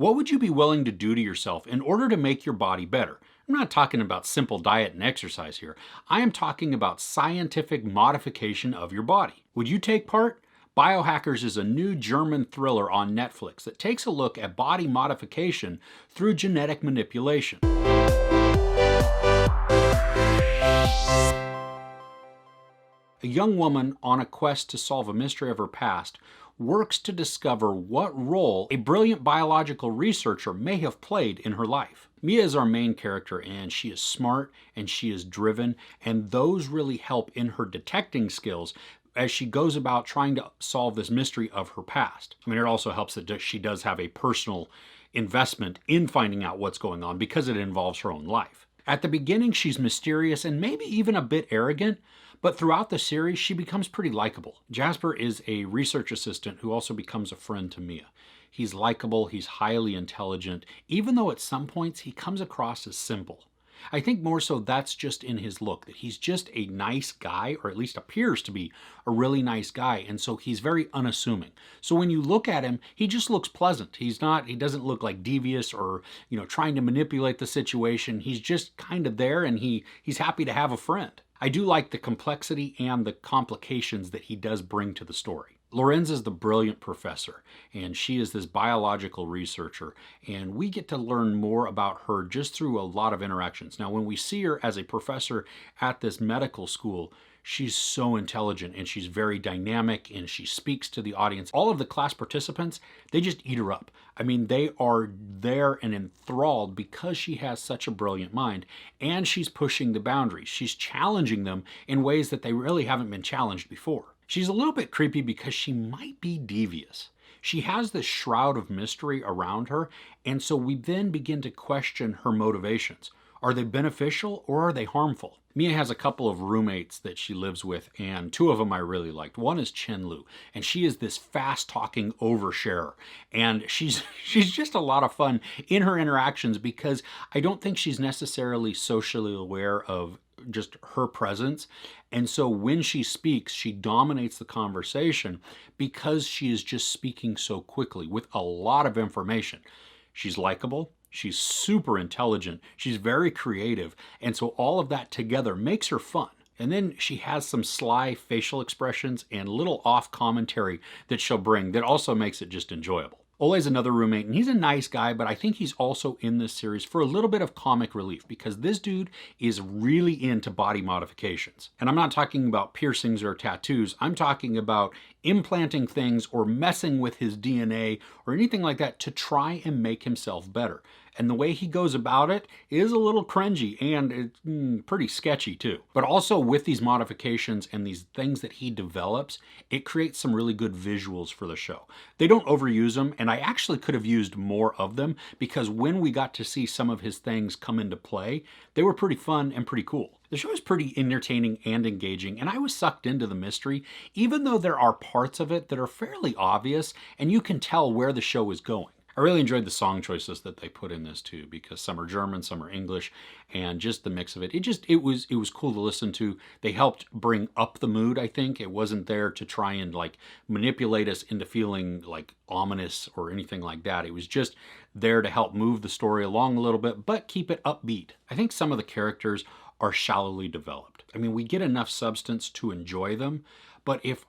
What would you be willing to do to yourself in order to make your body better? I'm not talking about simple diet and exercise here. I am talking about scientific modification of your body. Would you take part? Biohackers is a new German thriller on Netflix that takes a look at body modification through genetic manipulation. A young woman on a quest to solve a mystery of her past works to discover what role a brilliant biological researcher may have played in her life. Mia is our main character, and she is smart and she is driven, and those really help in her detecting skills as she goes about trying to solve this mystery of her past. I mean, it also helps that she does have a personal investment in finding out what's going on because it involves her own life. At the beginning, she's mysterious and maybe even a bit arrogant, but throughout the series, she becomes pretty likable. Jasper is a research assistant who also becomes a friend to Mia. He's likable, he's highly intelligent, even though at some points he comes across as simple. I think more so that's just in his look, that he's just a nice guy, or at least appears to be a really nice guy, and so he's very unassuming. So when you look at him, he just looks pleasant. He doesn't look like devious or, trying to manipulate the situation. He's just kind of there, and he's happy to have a friend. I do like the complexity and the complications that he does bring to the story. Lorenz is the brilliant professor, and she is this biological researcher, and we get to learn more about her just through a lot of interactions. Now, when we see her as a professor at this medical school, she's so intelligent and she's very dynamic and she speaks to the audience. All of the class participants, they just eat her up. I mean, they are there and enthralled because she has such a brilliant mind, and she's pushing the boundaries. She's challenging them in ways that they really haven't been challenged before. She's a little bit creepy because she might be devious. She has this shroud of mystery around her, and so we then begin to question her motivations. Are they beneficial or are they harmful? Mia has a couple of roommates that she lives with, and two of them I really liked. One is Chen-Lu, and she is this fast-talking oversharer, and she's just a lot of fun in her interactions because I don't think she's necessarily socially aware of just her presence, and so when she speaks, she dominates the conversation because she is just speaking so quickly with a lot of information. She's likable. She's super intelligent. She's very creative. And so all of that together makes her fun. And then she has some sly facial expressions and little off commentary that she'll bring that also makes it just enjoyable. Ole's another roommate, and he's a nice guy, but I think he's also in this series for a little bit of comic relief because this dude is really into body modifications. And I'm not talking about piercings or tattoos. I'm talking about implanting things or messing with his DNA or anything like that to try and make himself better. And the way he goes about it is a little cringy and it's pretty sketchy too. But also with these modifications and these things that he develops, it creates some really good visuals for the show. They don't overuse them, and I actually could have used more of them because when we got to see some of his things come into play, they were pretty fun and pretty cool. The show is pretty entertaining and engaging, and I was sucked into the mystery, even though there are parts of it that are fairly obvious and you can tell where the show is going. I really enjoyed the song choices that they put in this too, because some are German, some are English, and just the mix of it. It was cool to listen to. They helped bring up the mood, I think. It wasn't there to try and manipulate us into feeling ominous or anything like that. It was just there to help move the story along a little bit, but keep it upbeat. I think some of the characters are shallowly developed. I mean, we get enough substance to enjoy them, but if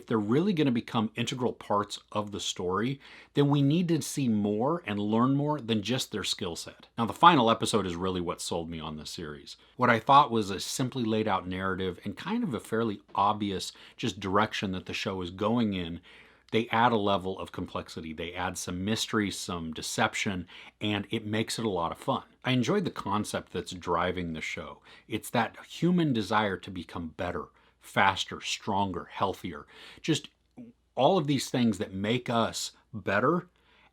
they're really going to become integral parts of the story, then we need to see more and learn more than just their skill set. Now, the final episode is really what sold me on this series. What I thought was a simply laid out narrative and kind of a fairly obvious just direction that the show is going in. They add a level of complexity. They add some mystery, some deception, and it makes it a lot of fun. I enjoyed the concept that's driving the show. It's that human desire to become better, faster, stronger, healthier. Just all of these things that make us better,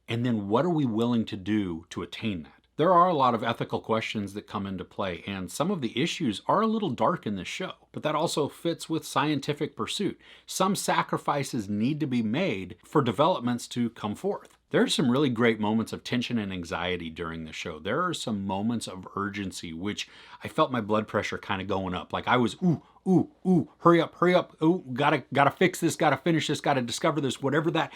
and then what are we willing to do to attain that? There are a lot of ethical questions that come into play, and some of the issues are a little dark in this show, but that also fits with scientific pursuit. Some sacrifices need to be made for developments to come forth. There are some really great moments of tension and anxiety during the show. There are some moments of urgency, which I felt my blood pressure kind of going up. Like I was, hurry up, ooh, gotta fix this, gotta finish this, gotta discover this, whatever that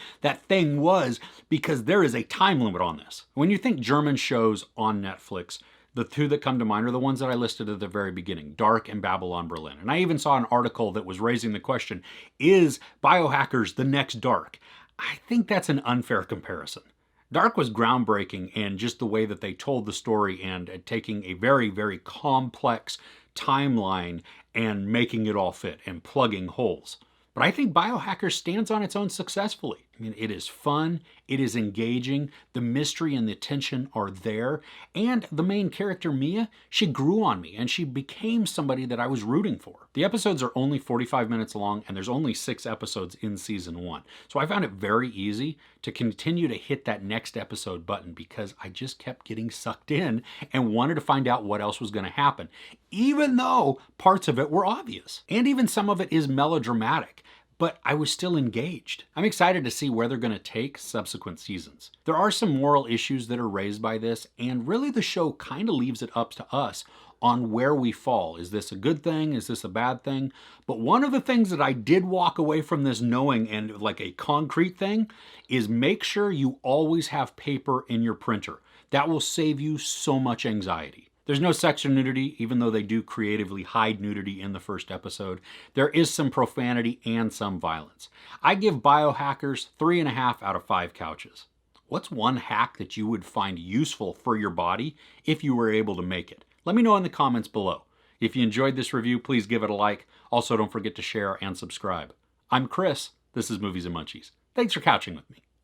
thing was, because there is a time limit on this. When you think German shows on Netflix, the two that come to mind are the ones that I listed at the very beginning, Dark and Babylon Berlin. And I even saw an article that was raising the question, is Biohackers the next Dark? I think that's an unfair comparison. Dark was groundbreaking in just the way that they told the story and taking a very, very complex timeline and making it all fit and plugging holes. But I think Biohackers stands on its own successfully. I mean, it is fun, it is engaging, the mystery and the tension are there, and the main character, Mia, she grew on me and she became somebody that I was rooting for. The episodes are only 45 minutes long and there's only 6 episodes in season 1. So I found it very easy to continue to hit that next episode button because I just kept getting sucked in and wanted to find out what else was going to happen, even though parts of it were obvious. And even some of it is melodramatic. But I was still engaged. I'm excited to see where they're going to take subsequent seasons. There are some moral issues that are raised by this, and really the show kind of leaves it up to us on where we fall. Is this a good thing? Is this a bad thing? But one of the things that I did walk away from this knowing, and like a concrete thing, is make sure you always have paper in your printer. That will save you so much anxiety. There's no sex or nudity, even though they do creatively hide nudity in the first episode. There is some profanity and some violence. I give Biohackers 3.5 out of 5 couches. What's one hack that you would find useful for your body if you were able to make it? Let me know in the comments below. If you enjoyed this review, please give it a like. Also, don't forget to share and subscribe. I'm Chris. This is Movies and Munchies. Thanks for couching with me.